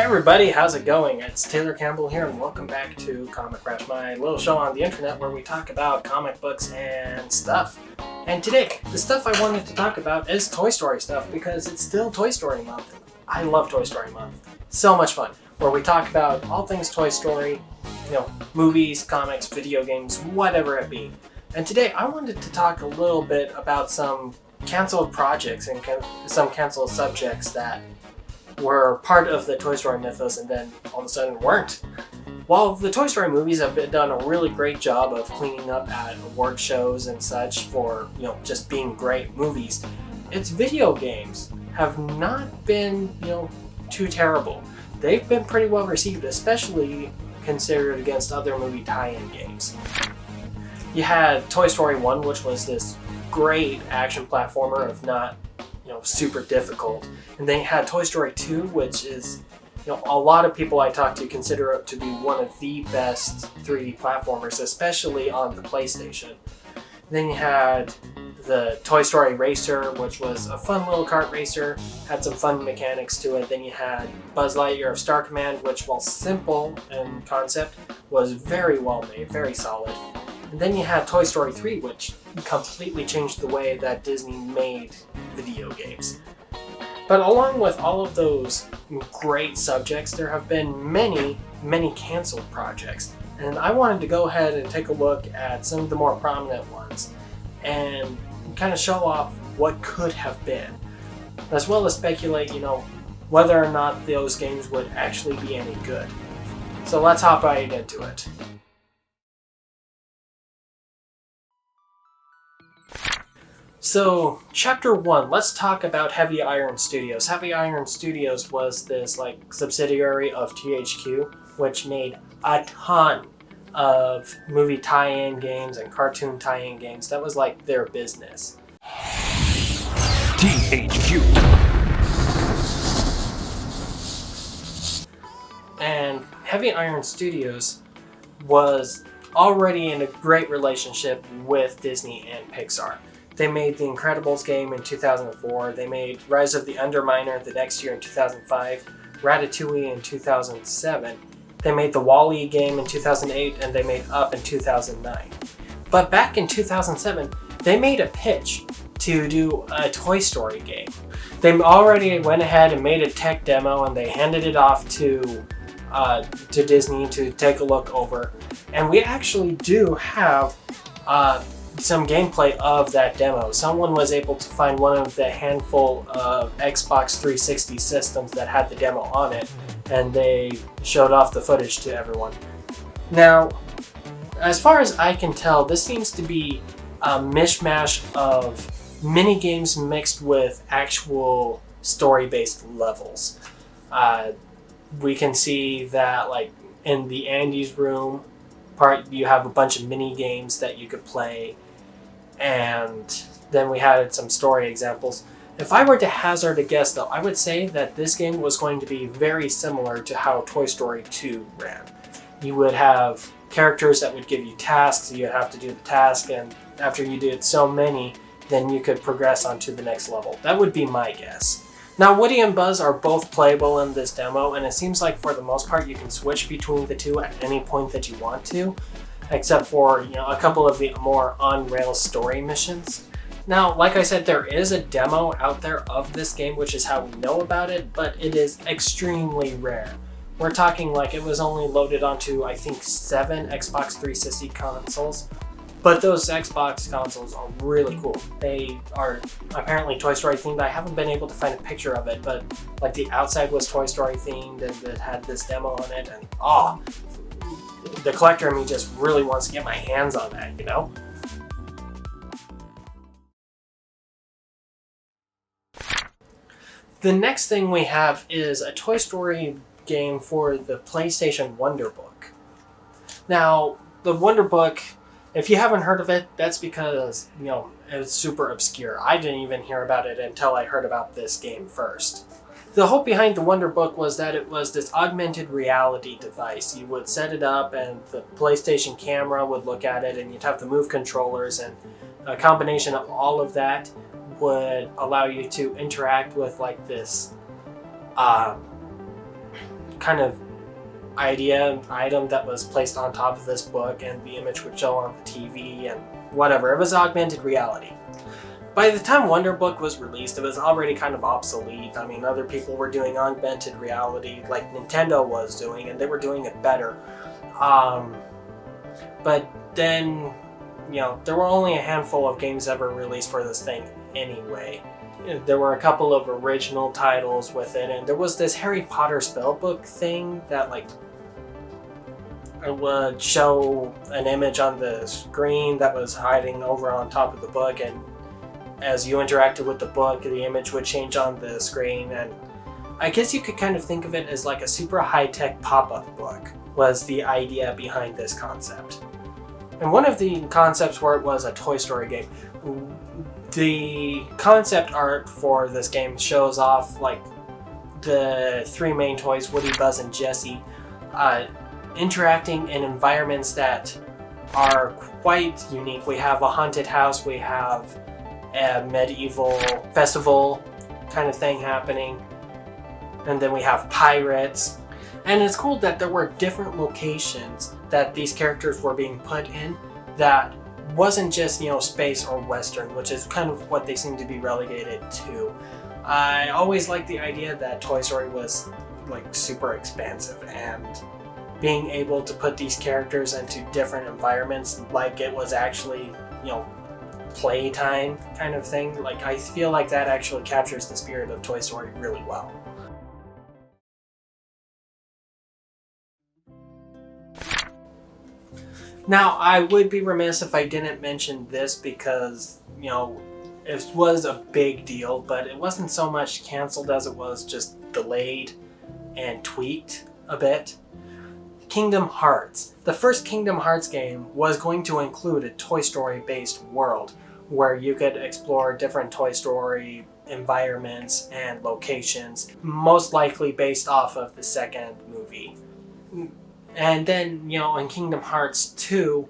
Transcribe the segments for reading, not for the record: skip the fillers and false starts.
Everybody, how's it going? It's Taylor Campbell here, and welcome back to Comic Crash, my little show on the internet where we talk about comic books and stuff. And today, the stuff I wanted to talk about is Toy Story stuff because it's still Toy Story month. I love Toy Story month. So much fun. Where we talk about all things Toy Story, movies, comics, video games, whatever it be. And today, I wanted to talk a little bit about some canceled projects and some canceled subjects that were part of the Toy Story mythos and then all of a sudden weren't. While the Toy Story movies have done a really great job of cleaning up at award shows and such for, just being great movies, its video games have not been, too terrible. They've been pretty well received, especially considered against other movie tie-in games. You had Toy Story 1, which was this great action platformer of not super difficult. And then you had Toy Story 2, which is, a lot of people I talk to consider it to be one of the best 3D platformers, especially on the PlayStation. Then you had the Toy Story Racer, which was a fun little kart racer, had some fun mechanics to it. Then you had Buzz Lightyear of Star Command, which, while simple in concept, was very well made, very solid. And then you had Toy Story 3, which completely changed the way that Disney made video games. But along with all of those great subjects, there have been many, many canceled projects. And I wanted to go ahead and take a look at some of the more prominent ones and kind of show off what could have been, as well as speculate, whether or not those games would actually be any good. So let's hop right into it. So, Chapter 1, let's talk about Heavy Iron Studios. Heavy Iron Studios was this subsidiary of THQ, which made a ton of movie tie-in games and cartoon tie-in games. That was their business. THQ. And Heavy Iron Studios was already in a great relationship with Disney and Pixar. They made The Incredibles game in 2004. They made Rise of the Underminer the next year in 2005. Ratatouille in 2007. They made the WALL-E game in 2008, and they made Up in 2009. But back in 2007, they made a pitch to do a Toy Story game. They already went ahead and made a tech demo, and they handed it off to Disney to take a look over. And we actually do have some gameplay of that demo. Someone was able to find one of the handful of Xbox 360 systems that had the demo on it, and they showed off the footage to everyone. Now, as far as I can tell, this seems to be a mishmash of mini games mixed with actual story-based levels. We can see that in the Andy's room part, you have a bunch of mini games that you could play, and then we had some story examples. If I were to hazard a guess, though, I would say that this game was going to be very similar to how Toy Story 2 ran. You would have characters that would give you tasks, you'd have to do the task, and after you did so many, then you could progress on to the next level. That would be my guess. Now, Woody and Buzz are both playable in this demo, and it seems like for the most part you can switch between the two at any point that you want to, except for a couple of the more on-rails story missions. Now, like I said, there is a demo out there of this game, which is how we know about it, but it is extremely rare. We're talking it was only loaded onto, I think, 7 Xbox 360 consoles. But those Xbox consoles are really cool. They are apparently Toy Story themed. I haven't been able to find a picture of it, but the outside was Toy Story themed, and it had this demo on it, and the collector in me just really wants to get my hands on that, The next thing we have is a Toy Story game for the PlayStation Wonderbook. Now, the Wonderbook, if you haven't heard of it, that's because, it's super obscure. I didn't even hear about it until I heard about this game first. The hope behind the Wonderbook was that it was this augmented reality device. You would set it up and the PlayStation camera would look at it, and you'd have the Move controllers, and a combination of all of that would allow you to interact with this kind of item that was placed on top of this book, and the image would show on the TV and whatever. It was augmented reality. By the time Wonderbook was released, it was already kind of obsolete. I mean, other people were doing augmented reality like Nintendo was doing, and they were doing it better. But then, there were only a handful of games ever released for this thing anyway. There were a couple of original titles with it, and there was this Harry Potter spellbook thing that it would show an image on the screen that was hiding over on top of the book, and as you interacted with the book, the image would change on the screen. And I guess you could kind of think of it as like a super high-tech pop-up book was the idea behind this concept. And one of the concepts for it was a Toy Story game. The concept art for this game shows off like the three main toys, Woody, Buzz, and Jessie, interacting in environments that are quite unique. We have a haunted house, we have a medieval festival kind of thing happening, and then we have pirates. And it's cool that there were different locations that these characters were being put in that wasn't just, space or western, which is kind of what they seem to be relegated to. I always liked the idea that Toy Story was like super expansive, and being able to put these characters into different environments like it was actually, playtime kind of thing. Like, I feel like that actually captures the spirit of Toy Story really well. Now, I would be remiss if I didn't mention this because, it was a big deal, but it wasn't so much canceled as it was just delayed and tweaked a bit. Kingdom Hearts. The first Kingdom Hearts game was going to include a Toy Story-based world where you could explore different Toy Story environments and locations, most likely based off of the second movie. And then, in Kingdom Hearts 2,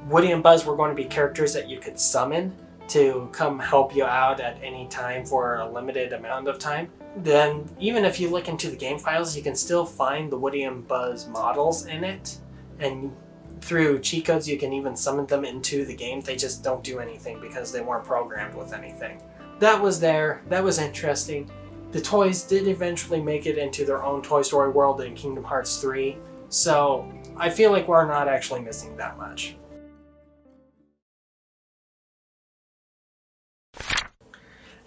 Woody and Buzz were going to be characters that you could summon to come help you out at any time for a limited amount of time. Then, even if you look into the game files, you can still find the Woody and Buzz models in it. And through cheat codes, you can even summon them into the game. They just don't do anything because they weren't programmed with anything. That was there. That was interesting. The toys did eventually make it into their own Toy Story world in Kingdom Hearts 3. So I feel like we're not actually missing that much.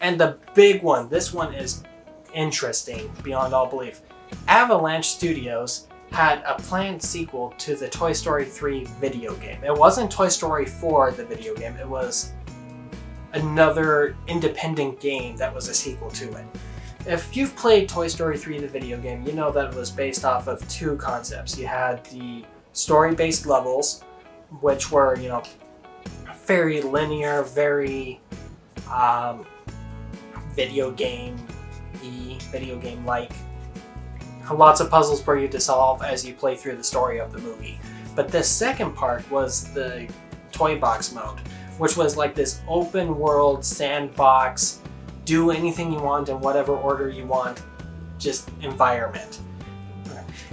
And the big one, this one is interesting beyond all belief. Avalanche Studios had a planned sequel to the Toy Story 3 video game. It wasn't Toy Story 4, the video game, it was another independent game that was a sequel to it. If you've played Toy Story 3, the video game, you know that it was based off of two concepts. You had the story-based levels, which were, very linear, very video game-like. Lots of puzzles for you to solve as you play through the story of the movie. But the second part was the Toy Box mode, which was like this open world sandbox, do anything you want in whatever order you want, just environment.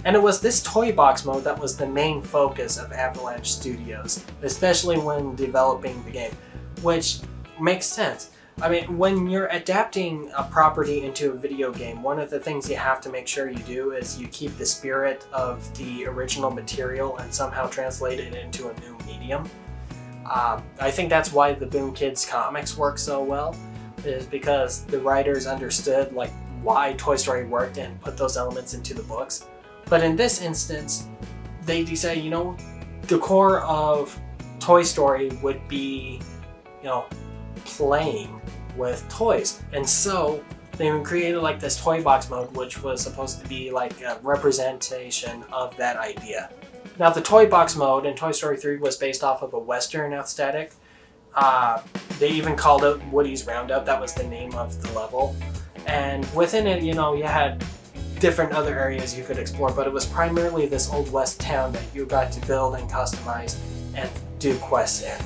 And it was this Toy Box mode that was the main focus of Avalanche Studios, especially when developing the game, which makes sense. I mean, when you're adapting a property into a video game, one of the things you have to make sure you do is you keep the spirit of the original material and somehow translate it into a new medium. I think that's why the Boom Kids comics work so well, is because the writers understood why Toy Story worked and put those elements into the books. But in this instance, they decided, the core of Toy Story would be, playing with toys. And so they created this Toy Box mode, which was supposed to be like a representation of that idea. Now, the Toy Box mode in Toy Story 3 was based off of a Western aesthetic. They even called it Woody's Roundup. That was the name of the level. And within it, you had different other areas you could explore, but it was primarily this Old West town that you got to build and customize and do quests in.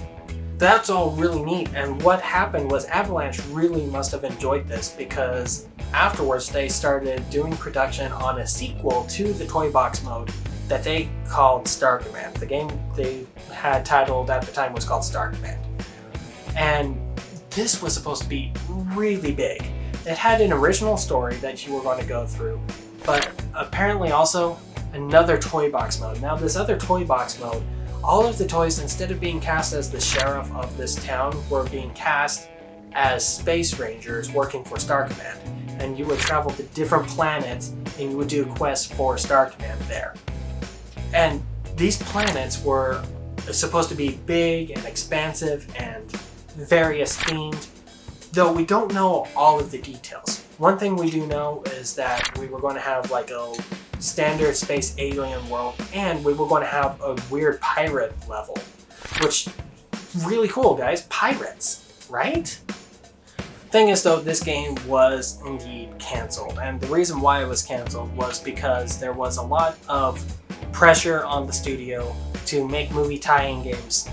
That's all really neat, and what happened was Avalanche really must have enjoyed this because afterwards they started doing production on a sequel to the toy box mode that they called Star Command. The game they had titled at the time was called Star Command. And this was supposed to be really big. It had an original story that you were going to go through, but apparently also another toy box mode. Now this other toy box mode, all of the toys, instead of being cast as the sheriff of this town, were being cast as space rangers working for Star Command. And you would travel to different planets and you would do quests for Star Command there. And these planets were supposed to be big and expansive and various themed, though we don't know all of the details. One thing we do know is that we were going to have like a standard space alien world, and we were going to have a weird pirate level, which really cool, guys. Pirates, right? Thing is though, this game was indeed canceled, and the reason why it was canceled was because there was a lot of pressure on the studio to make movie tie-in games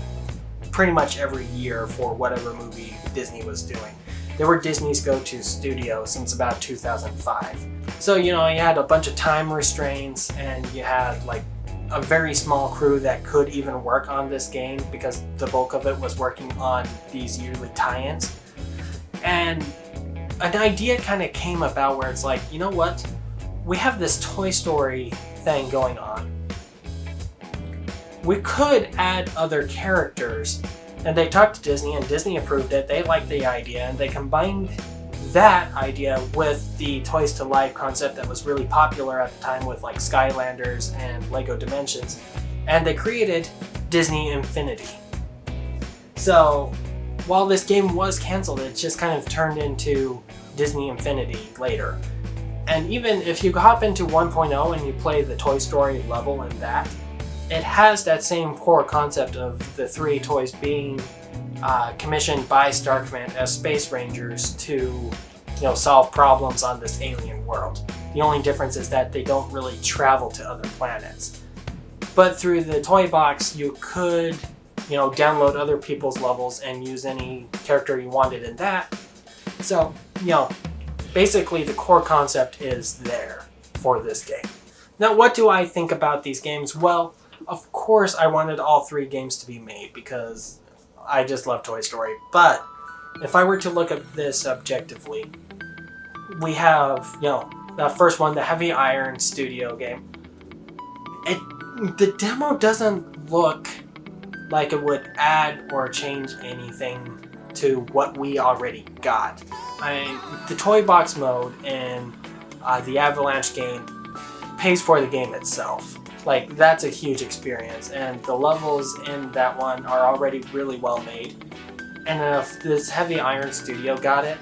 pretty much every year for whatever movie Disney was doing. They were Disney's go-to studio since about 2005. So, you had a bunch of time restraints, and you had like a very small crew that could even work on this game because the bulk of it was working on these yearly tie-ins. And an idea kind of came about where it's like, you know what? We have this Toy Story thing going on. We could add other characters. And they talked to Disney, and Disney approved it. They liked the idea, and they combined that idea with the Toys to Life concept that was really popular at the time with like Skylanders and Lego Dimensions. And they created Disney Infinity. So while this game was canceled, it just kind of turned into Disney Infinity later. And even if you hop into 1.0 and you play the Toy Story level in that, it has that same core concept of the three toys being commissioned by Star Command as space rangers to, solve problems on this alien world. The only difference is that they don't really travel to other planets. But through the toy box, you could, download other people's levels and use any character you wanted in that. So, basically the core concept is there for this game. Now, what do I think about these games? Well, of course, I wanted all three games to be made because I just love Toy Story. But if I were to look at this objectively, we have, that first one, the Heavy Iron Studio game. The demo doesn't look like it would add or change anything to what we already got. The toy box mode in the Avalanche game pays for the game itself. Like, that's a huge experience, and the levels in that one are already really well made. And if this Heavy Iron Studio got it,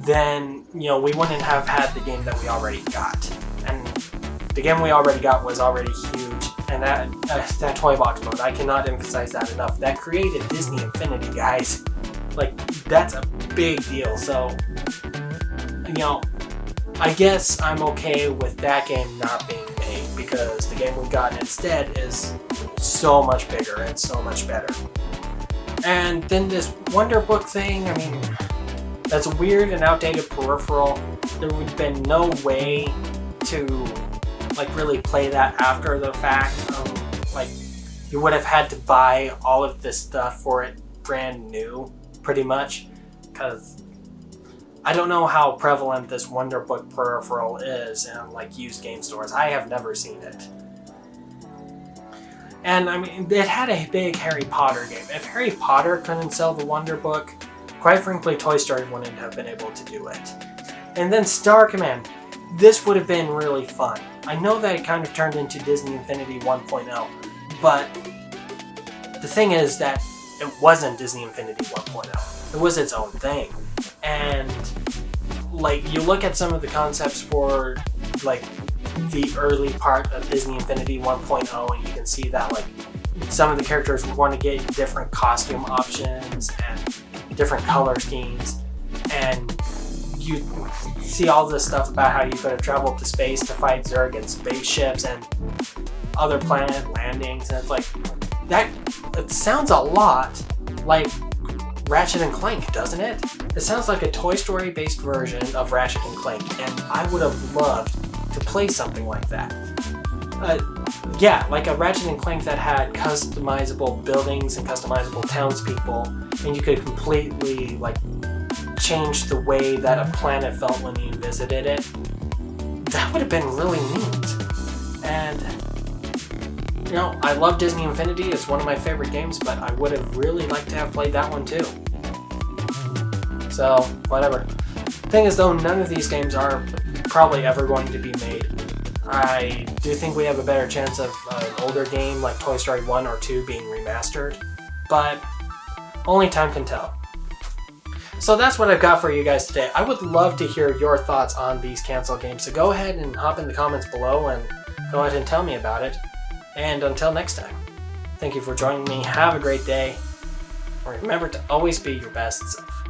then, we wouldn't have had the game that we already got. And the game we already got was already huge, and that toy box mode, I cannot emphasize that enough. That created Disney Infinity, guys. Like, that's a big deal, so, I guess I'm okay with that game not being made because the game we got instead is so much bigger and so much better. And then this Wonderbook thing, that's a weird and outdated peripheral. There would have been no way to really play that after the fact. You would have had to buy all of this stuff for it brand new, pretty much, because I don't know how prevalent this Wonderbook peripheral is in used game stores. I have never seen it. And it had a big Harry Potter game. If Harry Potter couldn't sell the Wonderbook, quite frankly, Toy Story wouldn't have been able to do it. And then Star Command. This would have been really fun. I know that it kind of turned into Disney Infinity 1.0, but the thing is that it wasn't Disney Infinity 1.0. It was its own thing. And you look at some of the concepts for the early part of Disney Infinity 1.0, and you can see that some of the characters want to get different costume options and different color schemes, and you see all this stuff about how you could have traveled to space to fight Zurg and spaceships and other planet landings, and it's that it sounds a lot like Ratchet and Clank, doesn't it? It sounds like a Toy Story based version of Ratchet and Clank, and I would have loved to play something like that. Yeah, like a Ratchet and Clank that had customizable buildings and customizable townspeople, and you could completely like change the way that a planet felt when you visited it. That would have been really neat. And you know, I love Disney Infinity. It's one of my favorite games, but I would have really liked to have played that one too. So, whatever. Thing is though, none of these games are probably ever going to be made. I do think we have a better chance of an older game like Toy Story 1 or 2 being remastered, but only time can tell. So that's what I've got for you guys today. I would love to hear your thoughts on these canceled games, so go ahead and hop in the comments below and go ahead and tell me about it. And until next time, thank you for joining me. Have a great day. Remember to always be your best self.